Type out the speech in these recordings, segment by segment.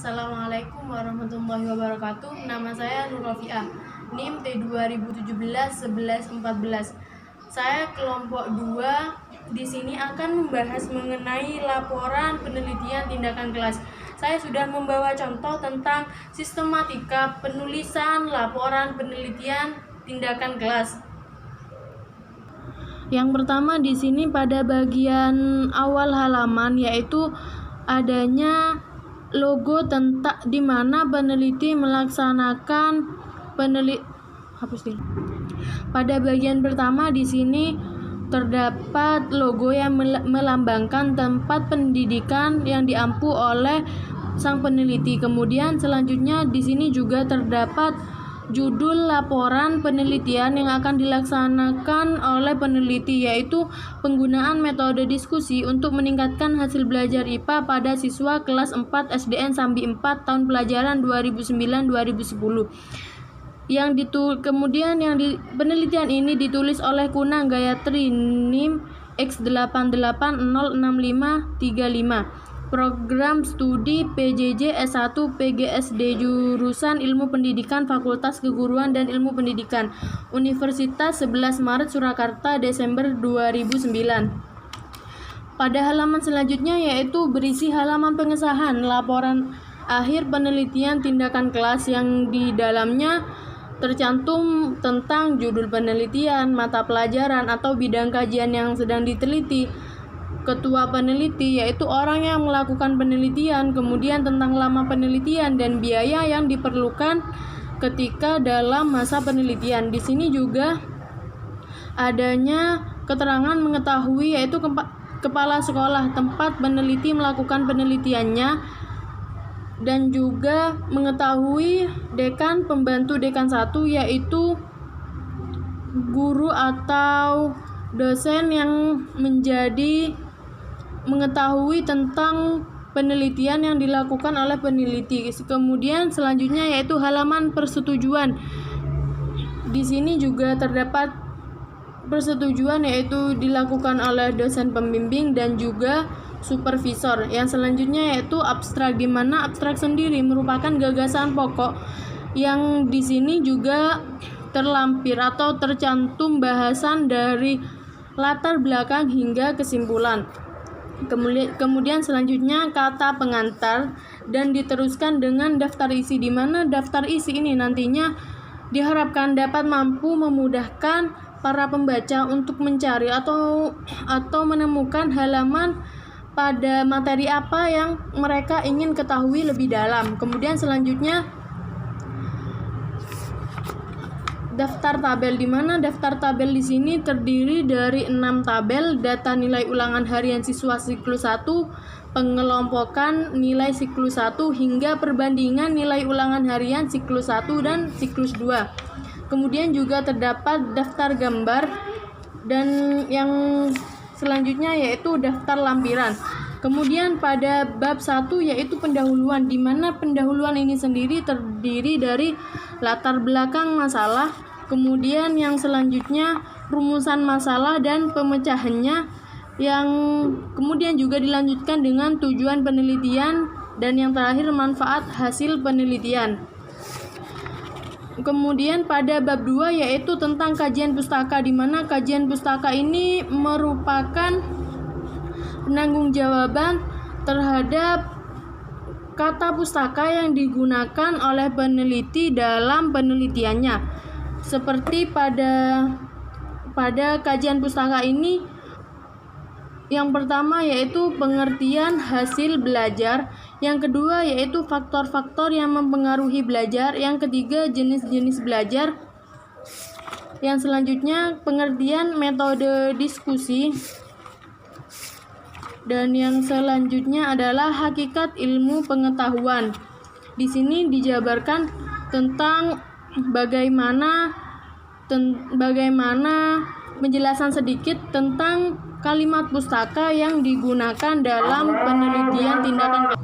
Assalamualaikum warahmatullahi wabarakatuh. Nama saya Nur Rofiah, NIM T2017-1114. Saya kelompok 2 di sini akan membahas mengenai laporan penelitian tindakan kelas. Saya sudah membawa contoh tentang sistematika penulisan laporan penelitian tindakan kelas. Yang pertama di sini pada bagian awal halaman yaitu adanya logo tentang di mana peneliti melaksanakan Pada bagian pertama di sini terdapat logo yang melambangkan tempat pendidikan yang diampu oleh sang peneliti. Kemudian selanjutnya di sini juga terdapat judul laporan penelitian yang akan dilaksanakan oleh peneliti, yaitu penggunaan metode diskusi untuk meningkatkan hasil belajar IPA pada siswa kelas 4 SDN Sambi 4 tahun pelajaran 2009-2010. Penelitian ini ditulis oleh Kunang Gayatri, NIM X88066535. Program Studi PJJ S1 PGSD jurusan Ilmu Pendidikan Fakultas Keguruan dan Ilmu Pendidikan Universitas 11 Maret Surakarta Desember 2009. Pada halaman selanjutnya yaitu berisi halaman pengesahan laporan akhir penelitian tindakan kelas yang di dalamnya tercantum tentang judul penelitian, mata pelajaran atau bidang kajian yang sedang diteliti, ketua peneliti yaitu orang yang melakukan penelitian, kemudian tentang lama penelitian dan biaya yang diperlukan ketika dalam masa penelitian. Di sini juga adanya keterangan mengetahui yaitu kepala sekolah tempat peneliti melakukan penelitiannya dan juga mengetahui dekan, pembantu dekan 1 yaitu guru atau dosen yang mengetahui tentang penelitian yang dilakukan oleh peneliti. Kemudian selanjutnya yaitu halaman persetujuan. Di sini juga terdapat persetujuan yaitu dilakukan oleh dosen pembimbing dan juga supervisor. Yang selanjutnya yaitu abstrak, di mana abstrak sendiri merupakan gagasan pokok yang di sini juga terlampir atau tercantum bahasan dari latar belakang hingga kesimpulan. Kemudian selanjutnya kata pengantar dan diteruskan dengan daftar isi, di mana daftar isi ini nantinya diharapkan dapat mampu memudahkan para pembaca untuk mencari atau menemukan halaman pada materi apa yang mereka ingin ketahui lebih dalam. Kemudian selanjutnya daftar tabel, di mana daftar tabel di sini terdiri dari 6 tabel: data nilai ulangan harian siswa siklus 1, pengelompokan nilai siklus 1 hingga perbandingan nilai ulangan harian siklus 1 dan siklus 2. Kemudian juga terdapat daftar gambar dan yang selanjutnya yaitu daftar lampiran. Kemudian pada bab 1 yaitu pendahuluan, di mana pendahuluan ini sendiri terdiri dari latar belakang masalah, kemudian yang selanjutnya rumusan masalah dan pemecahannya, yang kemudian juga dilanjutkan dengan tujuan penelitian, dan yang terakhir manfaat hasil penelitian. Kemudian pada bab 2 yaitu tentang kajian pustaka, di mana kajian pustaka ini merupakan penanggung-jawaban terhadap kata pustaka yang digunakan oleh peneliti dalam penelitiannya. Seperti pada kajian pustaka ini, yang pertama yaitu pengertian hasil belajar, yang kedua yaitu faktor-faktor yang mempengaruhi belajar, yang ketiga jenis-jenis belajar, yang selanjutnya pengertian metode diskusi, dan yang selanjutnya adalah hakikat ilmu pengetahuan. Di sini dijabarkan tentang bagaimana menjelaskan sedikit tentang kalimat pustaka yang digunakan dalam penelitian tindakan.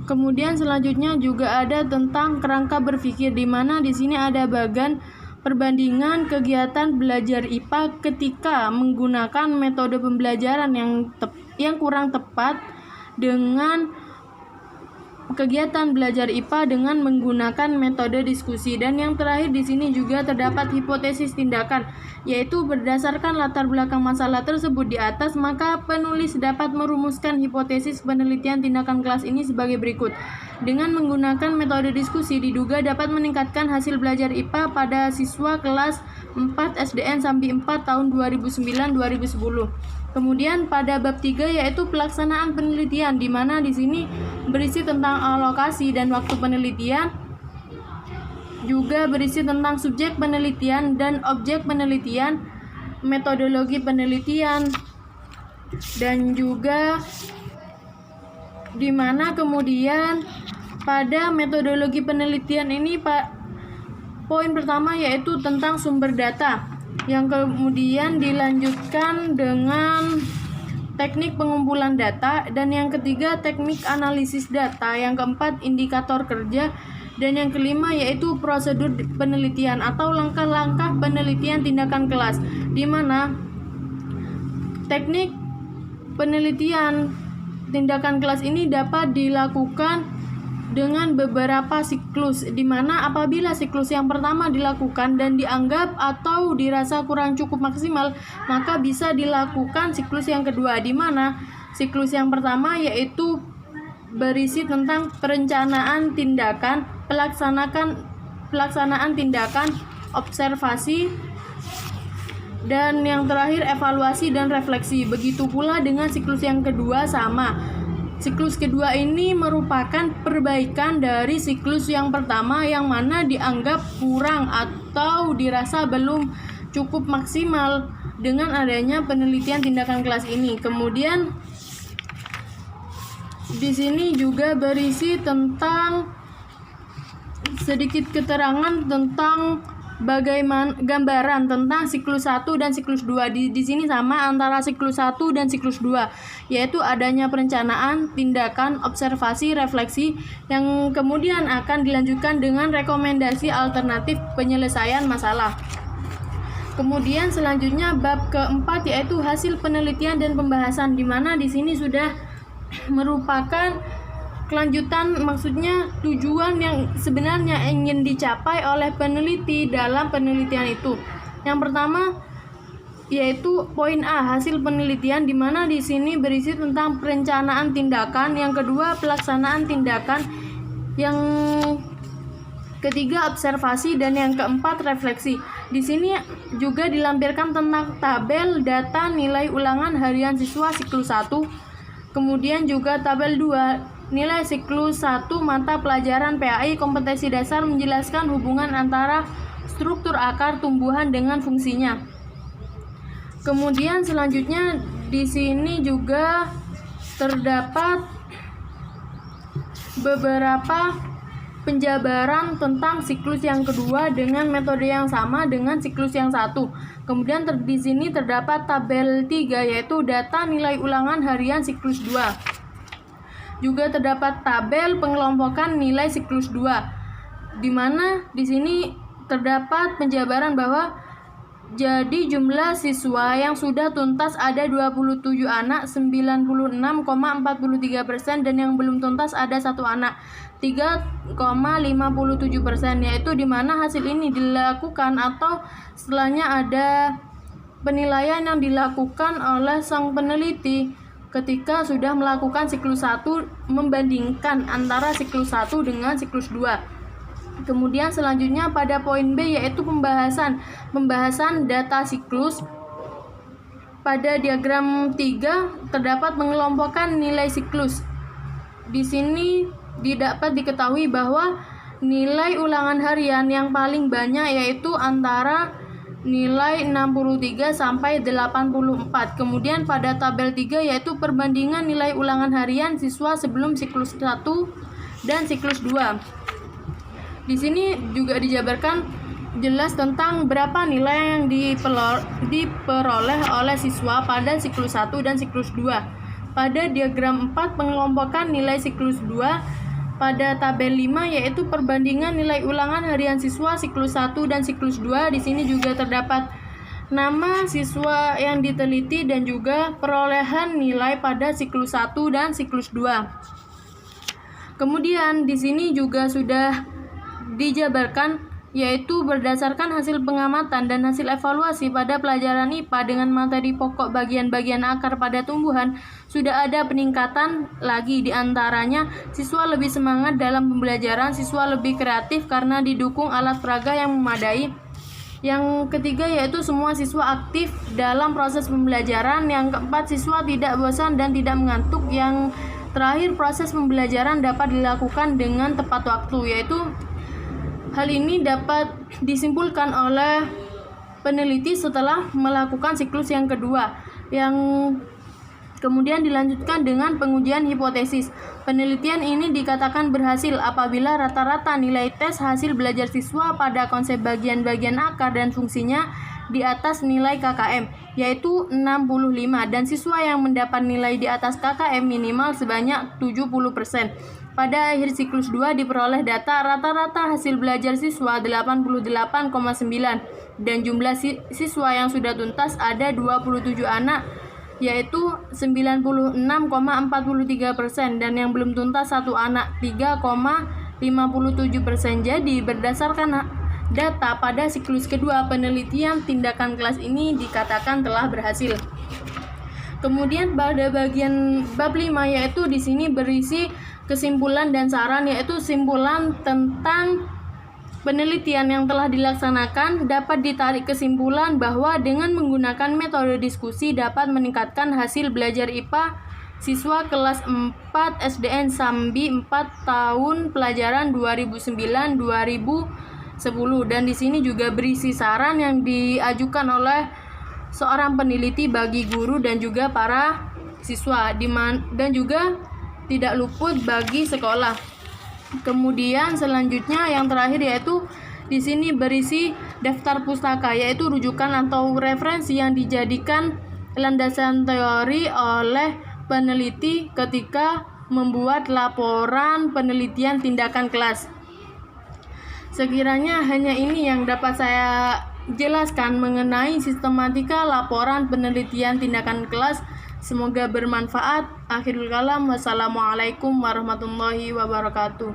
Kemudian selanjutnya juga ada tentang kerangka berpikir, di mana di sini ada bagan perbandingan kegiatan belajar IPA ketika menggunakan metode pembelajaran yang kurang tepat dengan kegiatan belajar IPA dengan menggunakan metode diskusi. Dan yang terakhir di sini juga terdapat hipotesis tindakan, yaitu berdasarkan latar belakang masalah tersebut di atas, maka penulis dapat merumuskan hipotesis penelitian tindakan kelas ini sebagai berikut. Dengan menggunakan metode diskusi diduga dapat meningkatkan hasil belajar IPA pada siswa kelas 4 SDN sampai 4 tahun 2009-2010. Kemudian pada bab 3 yaitu pelaksanaan penelitian, di mana di sini berisi tentang alokasi dan waktu penelitian, juga berisi tentang subjek penelitian dan objek penelitian, metodologi penelitian, dan juga di mana kemudian pada metodologi penelitian ini poin pertama yaitu tentang sumber data, yang kemudian dilanjutkan dengan teknik pengumpulan data, dan yang ketiga teknik analisis data, yang keempat indikator kerja, dan yang kelima yaitu prosedur penelitian atau langkah-langkah penelitian tindakan kelas, di mana teknik penelitian tindakan kelas ini dapat dilakukan dengan beberapa siklus, di mana apabila siklus yang pertama dilakukan dan dianggap atau dirasa kurang cukup maksimal, maka bisa dilakukan siklus yang kedua, di mana siklus yang pertama yaitu berisi tentang perencanaan tindakan, pelaksanaan tindakan, observasi, dan yang terakhir evaluasi dan refleksi. Begitu pula dengan siklus yang kedua sama. Siklus kedua ini merupakan perbaikan dari siklus yang pertama, yang mana dianggap kurang atau dirasa belum cukup maksimal dengan adanya penelitian tindakan kelas ini. Kemudian di sini juga berisi tentang sedikit keterangan tentang bagaimana gambaran tentang siklus 1 dan siklus 2. Di sini sama antara siklus 1 dan siklus 2, yaitu adanya perencanaan, tindakan, observasi, refleksi, yang kemudian akan dilanjutkan dengan rekomendasi alternatif penyelesaian masalah. Kemudian selanjutnya bab keempat yaitu hasil penelitian dan pembahasan, di mana di sini sudah merupakan kelanjutan, maksudnya tujuan yang sebenarnya ingin dicapai oleh peneliti dalam penelitian itu. Yang pertama yaitu poin A, hasil penelitian, di mana di sini berisi tentang perencanaan tindakan, yang kedua pelaksanaan tindakan, yang ketiga observasi, dan yang keempat refleksi. Di sini juga dilampirkan tentang tabel data nilai ulangan harian siswa siklus 1, kemudian juga tabel 2 nilai siklus 1 mata pelajaran PAI kompetensi dasar, menjelaskan hubungan antara struktur akar tumbuhan dengan fungsinya. Kemudian selanjutnya di sini juga terdapat beberapa penjabaran tentang siklus yang kedua dengan metode yang sama dengan siklus yang satu. Kemudian di sini terdapat tabel 3 yaitu data nilai ulangan harian siklus 2. Juga terdapat tabel pengelompokan nilai siklus 2, di mana di sini terdapat penjabaran bahwa jadi jumlah siswa yang sudah tuntas ada 27 anak 96,43%, dan yang belum tuntas ada 1 anak 3,57%, yaitu di mana hasil ini dilakukan atau setelahnya ada penilaian yang dilakukan oleh sang peneliti ketika sudah melakukan siklus 1, membandingkan antara siklus 1 dengan siklus 2. Kemudian selanjutnya pada poin B yaitu pembahasan data siklus. Pada diagram 3 terdapat mengelompokkan nilai siklus. Di sini dapat diketahui bahwa nilai ulangan harian yang paling banyak yaitu antara nilai 63 sampai 84. Kemudian pada tabel 3 yaitu perbandingan nilai ulangan harian siswa sebelum siklus 1 dan siklus 2. Di sini juga dijabarkan jelas tentang berapa nilai yang diperoleh oleh siswa pada siklus 1 dan siklus 2. Pada diagram 4 pengelompokan nilai siklus 2. Pada tabel 5 yaitu perbandingan nilai ulangan harian siswa siklus 1 dan siklus 2. Di sini juga terdapat nama siswa yang diteliti dan juga perolehan nilai pada siklus 1 dan siklus 2. Kemudian di sini juga sudah dijabarkan, yaitu berdasarkan hasil pengamatan dan hasil evaluasi pada pelajaran IPA dengan materi pokok bagian-bagian akar pada tumbuhan, sudah ada peningkatan lagi, di antaranya siswa lebih semangat dalam pembelajaran, siswa lebih kreatif karena didukung alat peraga yang memadai. Yang ketiga yaitu semua siswa aktif dalam proses pembelajaran. Yang keempat, siswa tidak bosan dan tidak mengantuk. Yang terakhir, proses pembelajaran dapat dilakukan dengan tepat waktu, yaitu hal ini dapat disimpulkan oleh peneliti setelah melakukan siklus yang kedua, yang kemudian dilanjutkan dengan pengujian hipotesis. Penelitian ini dikatakan berhasil apabila rata-rata nilai tes hasil belajar siswa pada konsep bagian-bagian akar dan fungsinya di atas nilai KKM, yaitu 65, dan siswa yang mendapat nilai di atas KKM minimal sebanyak 70%. Pada akhir siklus 2 diperoleh data rata-rata hasil belajar siswa 88,9, dan jumlah siswa yang sudah tuntas ada 27 anak, yaitu 96,43%, dan yang belum tuntas 1 anak, 3,57%. Jadi berdasarkan data pada siklus kedua, penelitian tindakan kelas ini dikatakan telah berhasil. Kemudian pada bagian bab 5, yaitu di sini berisi kesimpulan dan saran, yaitu simpulan tentang penelitian yang telah dilaksanakan. Dapat ditarik kesimpulan bahwa dengan menggunakan metode diskusi dapat meningkatkan hasil belajar IPA siswa kelas 4 SDN Sambi 4 tahun pelajaran 2009-2010. Dan di sini juga berisi saran yang diajukan oleh seorang peneliti bagi guru dan juga para siswa, dan juga tidak luput bagi sekolah. Kemudian selanjutnya yang terakhir yaitu di sini berisi daftar pustaka, yaitu rujukan atau referensi yang dijadikan landasan teori oleh peneliti ketika membuat laporan penelitian tindakan kelas. Sekiranya hanya ini yang dapat saya jelaskan mengenai sistematika laporan penelitian tindakan kelas. Semoga bermanfaat. Akhirul kalam, wassalamualaikum warahmatullahi wabarakatuh.